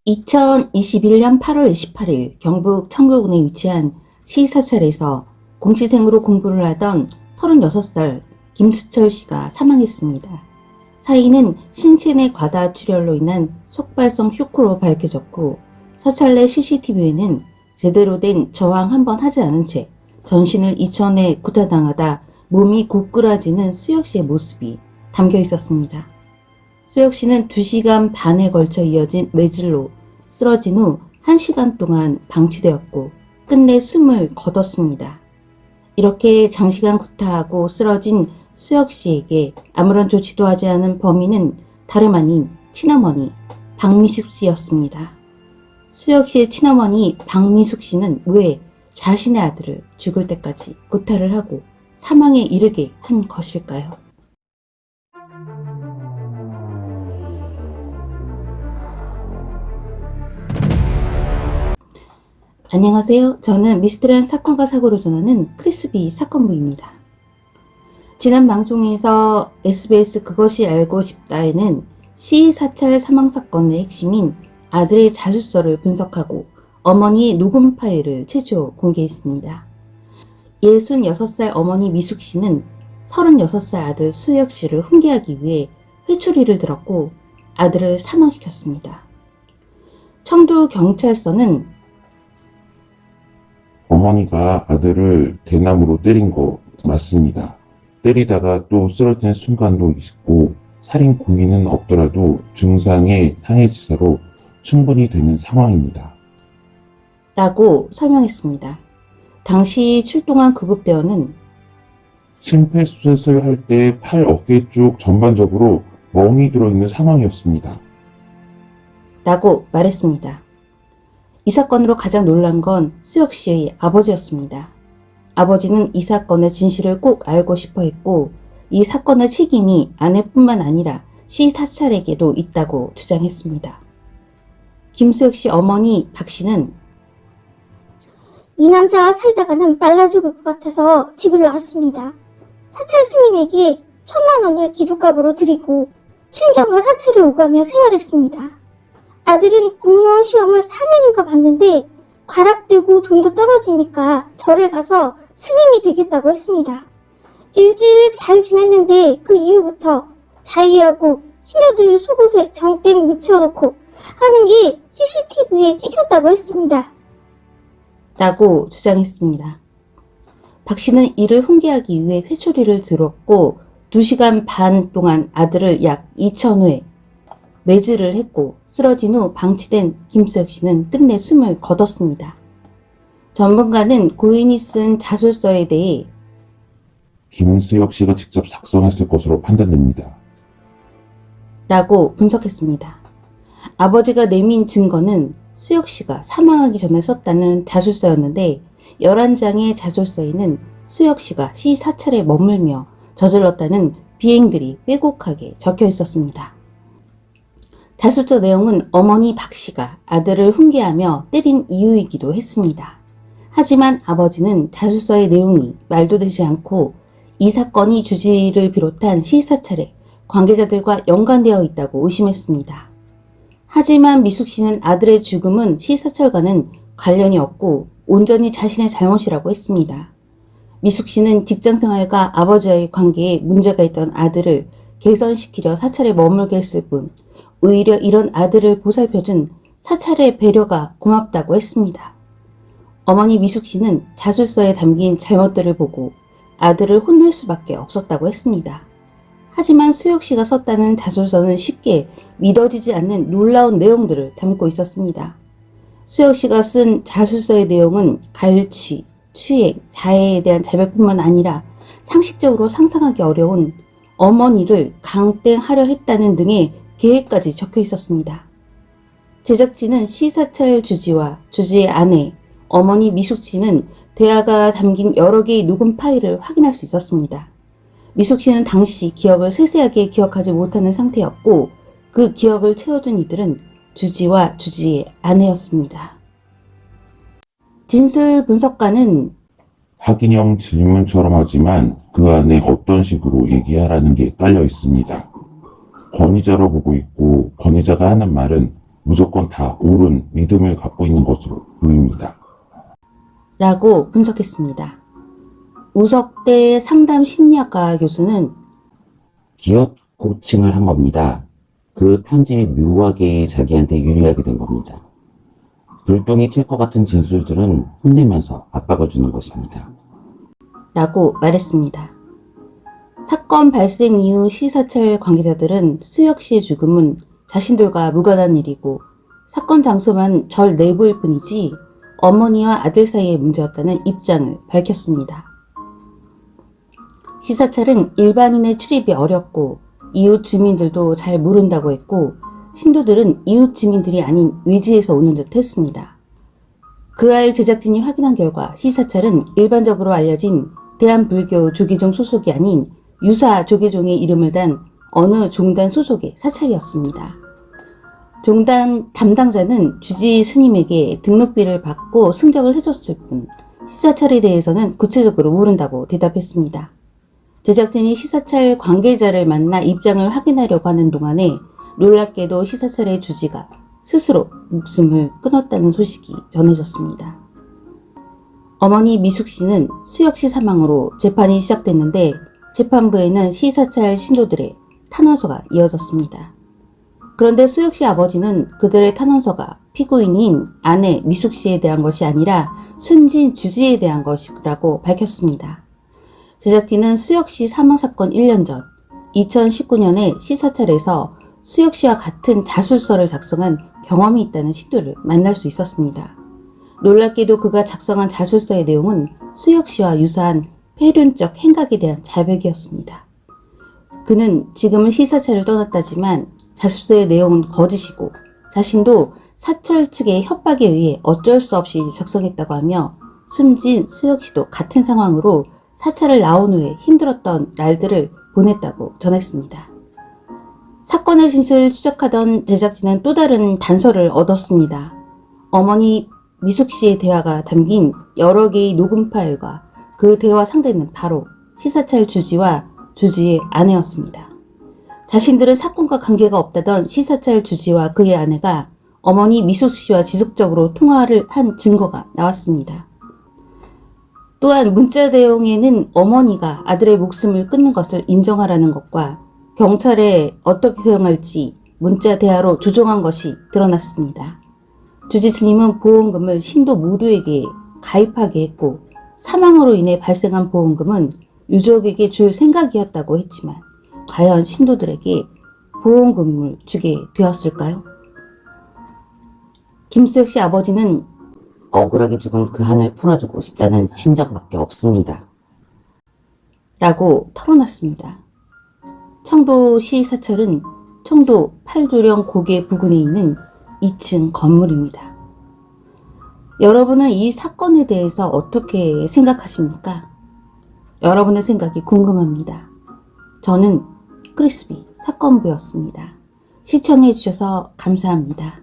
(2021년 8월 28일) 경북 청주군에 위치한 시 사찰에서 공시생으로 공부를 하던 36살 김수철 씨가 사망했습니다. 사인은 신체 과다 출혈로 인한 속발성 쇼크로 밝혀졌고, 사찰 내 CCTV에는 제대로 된 저항 한 번 하지 않은 채 전신을 이천에 구타당하다 몸이 고꾸라지는 수혁 씨의 모습이 담겨 있었습니다. 수혁 씨는 2시간 반에 걸쳐 이어진 매질로 쓰러진 후 1시간 동안 방치되었고 끝내 숨을 거뒀습니다. 이렇게 장시간 구타하고 쓰러진 수혁 씨에게 아무런 조치도 하지 않은 범인은 다름 아닌 친어머니 박미숙 씨였습니다. 수혁 씨의 친어머니 박미숙 씨는 왜 자신의 아들을 죽을 때까지 구타를 하고 사망에 이르게 한 것일까요? 안녕하세요. 저는 미스터리한 사건과 사고를 전하는 크리스비 사건부입니다. 지난 방송에서 SBS 그것이 알고 싶다에는 시 사찰 사망 사건의 핵심인 아들의 자술서를 분석하고 어머니의 녹음 파일을 최초 공개했습니다. 66살 어머니 미숙 씨는 36살 아들 수혁 씨를 훈계하기 위해 회초리를 들었고 아들을 사망시켰습니다. 청도 경찰서는 어머니가 아들을 대나무로 때린 거 맞습니다. 때리다가 또 쓰러진 순간도 있고 살인 고의는 없더라도 중상의 상해치사로 충분히 되는 상황입니다. 라고 설명했습니다. 당시 출동한 구급대원은 심폐수술을 할 때 팔, 어깨 쪽 전반적으로 멍이 들어있는 상황이었습니다. 라고 말했습니다. 이 사건으로 가장 놀란 건 수혁 씨의 아버지였습니다. 아버지는 이 사건의 진실을 꼭 알고 싶어 했고 이 사건의 책임이 아내뿐만 아니라 시 사찰에게도 있다고 주장했습니다. 김수혁 씨 어머니 박 씨는 이 남자와 살다가는 말라 죽을 것 같아서 집을 나왔습니다. 사찰 스님에게 1,000,000원을 기도값으로 드리고 친정과 사찰에 오가며 생활했습니다. 아들은 공무원 시험을 4년인가 봤는데 과락되고 돈도 떨어지니까 절에 가서 스님이 되겠다고 했습니다. 일주일 잘 지냈는데 그 이후부터 자의하고 신녀들 속옷에 정땡 묻혀놓고 하는 게 CCTV에 찍혔다고 했습니다. 라고 주장했습니다. 박 씨는 이를 훈계하기 위해 회초리를 들었고 2시간 반 동안 아들을 약 2,000회 매질을 했고 쓰러진 후 방치된 김수혁 씨는 끝내 숨을 거뒀습니다. 전문가는 고인이 쓴 자술서에 대해 김수혁 씨가 직접 작성했을 것으로 판단됩니다. 라고 분석했습니다. 아버지가 내민 증거는 수혁 씨가 사망하기 전에 썼다는 자술서였는데 11장의 자술서에는 수혁 씨가 시 사찰에 머물며 저질렀다는 비행들이 빼곡하게 적혀 있었습니다. 자술서 내용은 어머니 박 씨가 아들을 훈계하며 때린 이유이기도 했습니다. 하지만 아버지는 자술서의 내용이 말도 되지 않고 이 사건이 주지를 비롯한 시 사찰에 관계자들과 연관되어 있다고 의심했습니다. 하지만 미숙 씨는 아들의 죽음은 시 사찰과는 관련이 없고 온전히 자신의 잘못이라고 했습니다. 미숙 씨는 직장생활과 아버지와의 관계에 문제가 있던 아들을 개선시키려 사찰에 머물게 했을 뿐 오히려 이런 아들을 보살펴준 사찰의 배려가 고맙다고 했습니다. 어머니 미숙 씨는 자술서에 담긴 잘못들을 보고 아들을 혼낼 수밖에 없었다고 했습니다. 하지만 수혁 씨가 썼다는 자술서는 쉽게 믿어지지 않는 놀라운 내용들을 담고 있었습니다. 수혁 씨가 쓴 자술서의 내용은 갈취, 추행, 자해에 대한 자백뿐만 아니라 상식적으로 상상하기 어려운 어머니를 강땡하려 했다는 등의 계획까지 적혀 있었습니다. 제작진은 시사찰 주지와 주지의 아내, 어머니 미숙 씨는 대화가 담긴 여러 개의 녹음 파일을 확인할 수 있었습니다. 미숙 씨는 당시 기억을 세세하게 기억하지 못하는 상태였고 그 기억을 채워준 이들은 주지와 주지의 아내였습니다. 진술 분석가는 확인형 질문처럼 하지만 그 안에 어떤 식으로 얘기하라는 게 깔려 있습니다. 권위자로 보고 있고 권위자가 하는 말은 무조건 다 옳은 믿음을 갖고 있는 것으로 보입니다. 라고 분석했습니다. 우석대 상담 심리학과 교수는 기억 코칭을 한 겁니다. 그 편집이 묘하게 자기한테 유리하게 된 겁니다. 불똥이 튈 것 같은 진술들은 혼내면서 압박을 주는 것입니다. 라고 말했습니다. 사건 발생 이후 시사찰 관계자들은 수혁 씨의 죽음은 자신들과 무관한 일이고 사건 장소만 절 내부일 뿐이지 어머니와 아들 사이의 문제였다는 입장을 밝혔습니다. 시사찰은 일반인의 출입이 어렵고 이웃 주민들도 잘 모른다고 했고 신도들은 이웃 주민들이 아닌 외지에서 오는 듯 했습니다. 그알 제작진이 확인한 결과 시사찰은 일반적으로 알려진 대한불교 조계종 소속이 아닌 유사 조계종의 이름을 단 어느 종단 소속의 사찰이었습니다. 종단 담당자는 주지 스님에게 등록비를 받고 승적을 해줬을 뿐 시사찰에 대해서는 구체적으로 모른다고 대답했습니다. 제작진이 시사찰 관계자를 만나 입장을 확인하려고 하는 동안에 놀랍게도 시사찰의 주지가 스스로 목숨을 끊었다는 소식이 전해졌습니다. 어머니 미숙 씨는 수혁 씨 사망으로 재판이 시작됐는데 재판부에는 시사찰 신도들의 탄원서가 이어졌습니다. 그런데 수혁 씨 아버지는 그들의 탄원서가 피고인인 아내 미숙 씨에 대한 것이 아니라 숨진 주지에 대한 것이라고 밝혔습니다. 제작진은 수혁 씨 사망 사건 1년 전 2019년에 시사찰에서 수혁 씨와 같은 자술서를 작성한 경험이 있다는 신도를 만날 수 있었습니다. 놀랍게도 그가 작성한 자술서의 내용은 수혁 씨와 유사한 폐륜적 행각에 대한 자백이었습니다. 그는 지금은 시사찰을 떠났다지만 자술서의 내용은 거짓이고 자신도 사찰 측의 협박에 의해 어쩔 수 없이 작성했다고 하며 숨진 수혁 씨도 같은 상황으로 사찰을 나온 후에 힘들었던 날들을 보냈다고 전했습니다. 사건의 진실을 추적하던 제작진은 또 다른 단서를 얻었습니다. 어머니 미숙 씨의 대화가 담긴 여러 개의 녹음 파일과 그 대화 상대는 바로 시사찰 주지와 주지의 아내였습니다. 자신들은 사건과 관계가 없다던 시사찰 주지와 그의 아내가 어머니 미숙 씨와 지속적으로 통화를 한 증거가 나왔습니다. 또한 문자 내용에는 어머니가 아들의 목숨을 끊는 것을 인정하라는 것과 경찰에 어떻게 대응할지 문자 대화로 조정한 것이 드러났습니다. 주지 스님은 보험금을 신도 모두에게 가입하게 했고 사망으로 인해 발생한 보험금은 유족에게 줄 생각이었다고 했지만 과연 신도들에게 보험금을 주게 되었을까요? 김수혁 씨 아버지는 억울하게 죽은 그 한을 풀어주고 싶다는 심정밖에 없습니다. 라고 털어놨습니다. 청도시 사찰은 청도 팔도령 고개 부근에 있는 2층 건물입니다. 여러분은 이 사건에 대해서 어떻게 생각하십니까? 여러분의 생각이 궁금합니다. 저는 크리스비 사건부였습니다. 시청해주셔서 감사합니다.